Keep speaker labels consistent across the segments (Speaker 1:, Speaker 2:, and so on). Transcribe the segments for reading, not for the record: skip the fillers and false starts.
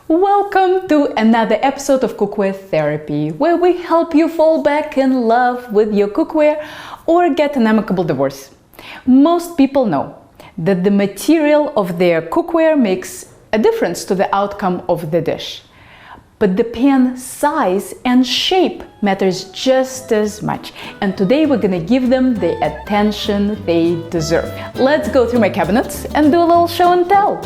Speaker 1: Welcome to another episode of Cookware Therapy, where we help you fall back in love with your cookware or get an amicable divorce. Most people know that the material of their cookware makes a difference to the outcome of the dish. But the pan size and shape matters just as much, and today we're gonna give them the attention they deserve. Let's go through my cabinets and do a little show and tell.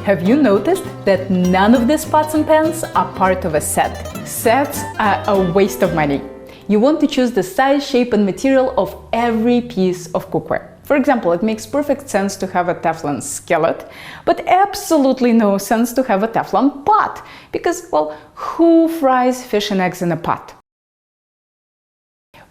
Speaker 1: Have you noticed that none of these pots and pans are part of a set? Sets are a waste of money. You want to choose the size, shape, and material of every piece of cookware. For example, it makes perfect sense to have a teflon skillet, but absolutely no sense to have a teflon pot, because, well, who fries fish and eggs in a pot?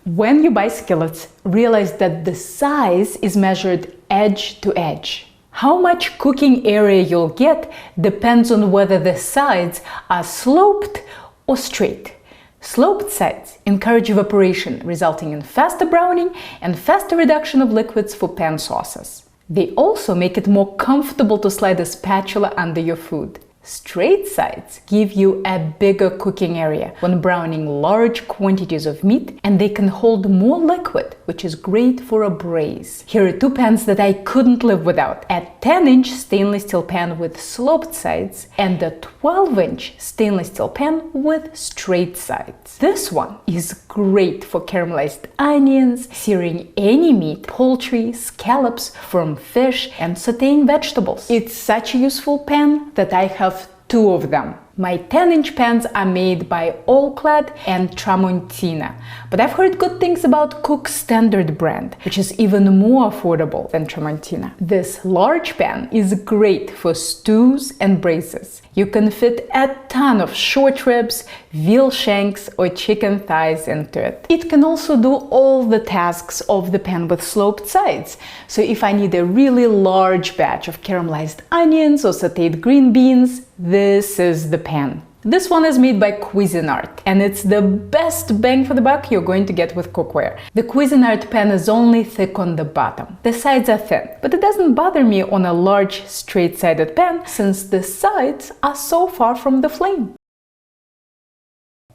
Speaker 1: When you buy skillets, realize that the size is measured edge to edge. How much cooking area you'll get depends on whether the sides are sloped or straight. Sloped sides encourage evaporation, resulting in faster browning and faster reduction of liquids for pan sauces. They also make it more comfortable to slide a spatula under your food. Straight sides give you a bigger cooking area when browning large quantities of meat, and they can hold more liquid, which is great for a braise. Here are two pans that I couldn't live without: a 10-inch stainless steel pan with sloped sides and a 12-inch stainless steel pan with straight sides. This one is great for caramelized onions, searing any meat, poultry, scallops from fish, and sautéing vegetables. It's such a useful pan that I have two of them. My 10-inch pans are made by All-Clad and Tramontina, but I've heard good things about Cook's Standard brand, which is even more affordable than Tramontina. This large pan is great for stews and braises. You can fit a ton of short ribs, veal shanks, or chicken thighs into it. It can also do all the tasks of the pan with sloped sides. So if I need a really large batch of caramelized onions or sautéed green beans, this is the pan. This one is made by Cuisinart, and it's the best bang for the buck you're going to get with cookware. The Cuisinart pan is only thick on the bottom. The sides are thin, but it doesn't bother me on a large straight-sided pan since the sides are so far from the flame.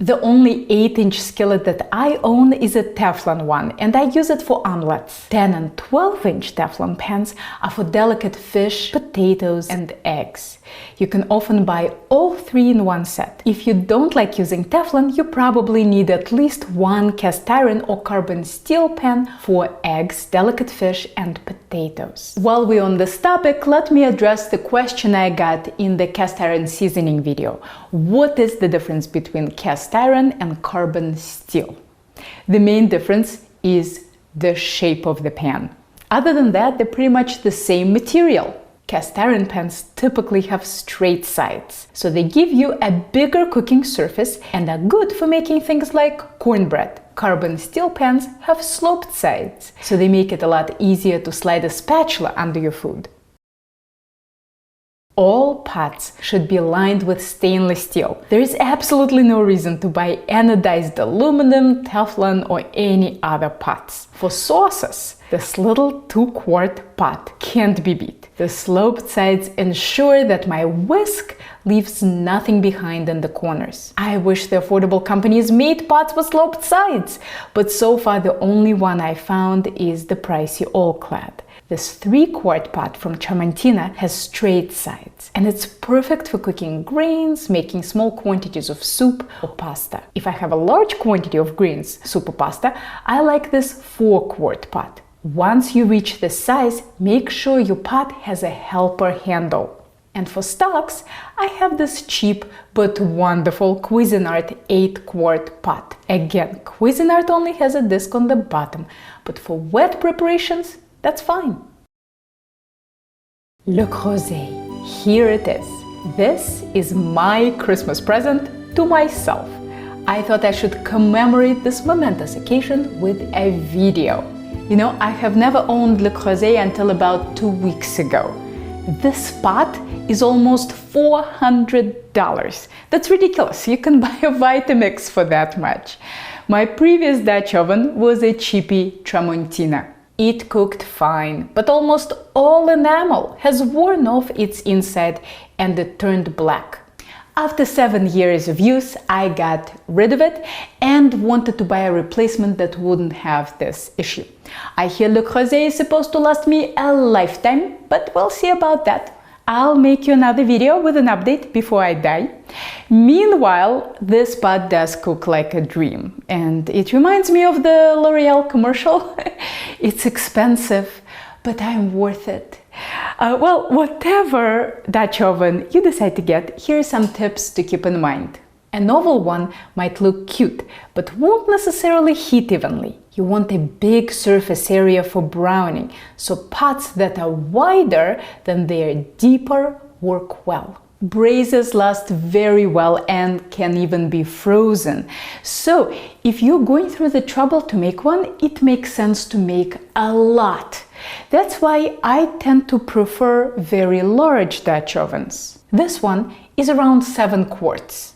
Speaker 1: The only 8-inch skillet that I own is a Teflon one, and I use it for omelets. 10 and 12-inch Teflon pans are for delicate fish, potatoes, and eggs. You can often buy all three in one set. If you don't like using Teflon, you probably need at least one cast iron or carbon steel pan for eggs, delicate fish, and potatoes. While we're on this topic, let me address the question I got in the cast iron seasoning video. What is the difference between cast iron and carbon steel? The main difference is the shape of the pan. Other than that, they're pretty much the same material. Cast iron pans typically have straight sides, so they give you a bigger cooking surface and are good for making things like cornbread. Carbon steel pans have sloped sides, so they make it a lot easier to slide a spatula under your food. All pots should be lined with stainless steel. There is absolutely no reason to buy anodized aluminum, Teflon, or any other pots. For sauces, this little 2-quart pot can't be beat. The sloped sides ensure that my whisk leaves nothing behind in the corners. I wish the affordable companies made pots with sloped sides, but so far the only one I found is the pricey All-Clad. This 3-quart pot from Tramontina has straight sides, and it's perfect for cooking grains, making small quantities of soup or pasta. If I have a large quantity of grains, soup or pasta, I like this 4-quart pot. Once you reach this size, make sure your pot has a helper handle. And for stocks, I have this cheap but wonderful Cuisinart 8-quart pot. Again, Cuisinart only has a disc on the bottom, but for wet preparations, that's fine. Le Creuset. Here it is. This is my Christmas present to myself. I thought I should commemorate this momentous occasion with a video. You know, I have never owned Le Creuset until about 2 weeks ago. This pot is almost $400. That's ridiculous. You can buy a Vitamix for that much. My previous Dutch oven was a cheapy Tramontina. It cooked fine, but almost all enamel has worn off its inside and it turned black. After 7 years of use, I got rid of it and wanted to buy a replacement that wouldn't have this issue. I hear Le Creuset is supposed to last me a lifetime, but we'll see about that. I'll make you another video with an update before I die. Meanwhile, this pot does cook like a dream, and it reminds me of the L'Oreal commercial. It's expensive, but I'm worth it. Well, whatever Dutch oven you decide to get, here are some tips to keep in mind. An oval one might look cute, but won't necessarily heat evenly. You want a big surface area for browning, so pots that are wider than they are deeper work well. Braises last very well and can even be frozen. So if you're going through the trouble to make one, it makes sense to make a lot. That's why I tend to prefer very large Dutch ovens. This one is around 7 quarts.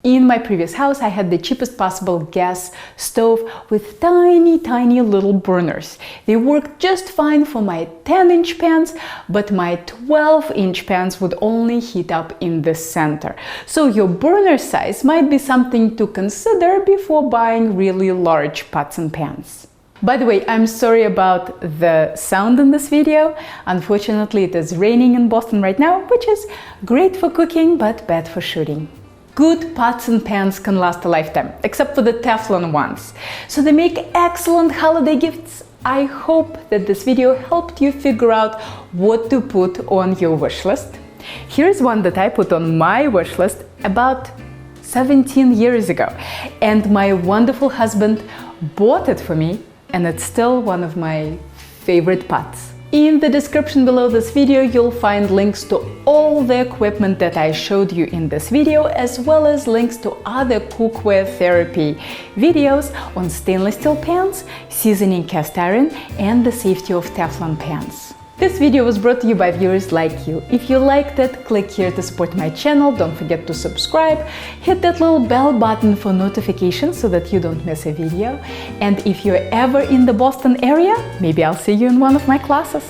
Speaker 1: In my previous house, I had the cheapest possible gas stove with tiny little burners. They worked just fine for my 10-inch pans, but my 12-inch pans would only heat up in the center. So your burner size might be something to consider before buying really large pots and pans. By the way, I'm sorry about the sound in this video. Unfortunately, it is raining in Boston right now, which is great for cooking, but bad for shooting. Good pots and pans can last a lifetime, except for the teflon ones. So they make excellent holiday gifts. I hope that this video helped you figure out what to put on your wish list. Here's one that I put on my wish list about 17 years ago, and my wonderful husband bought it for me, and it's still one of my favorite pots. In the description below this video, you'll find links to all the equipment that I showed you in this video, as well as links to other Cookware Therapy videos on stainless steel pans, seasoning cast iron, and the safety of Teflon pans. This video was brought to you by viewers like you. If you liked it, click here to support my channel. Don't forget to subscribe. Hit that little bell button for notifications so that you don't miss a video. And if you're ever in the Boston area, maybe I'll see you in one of my classes.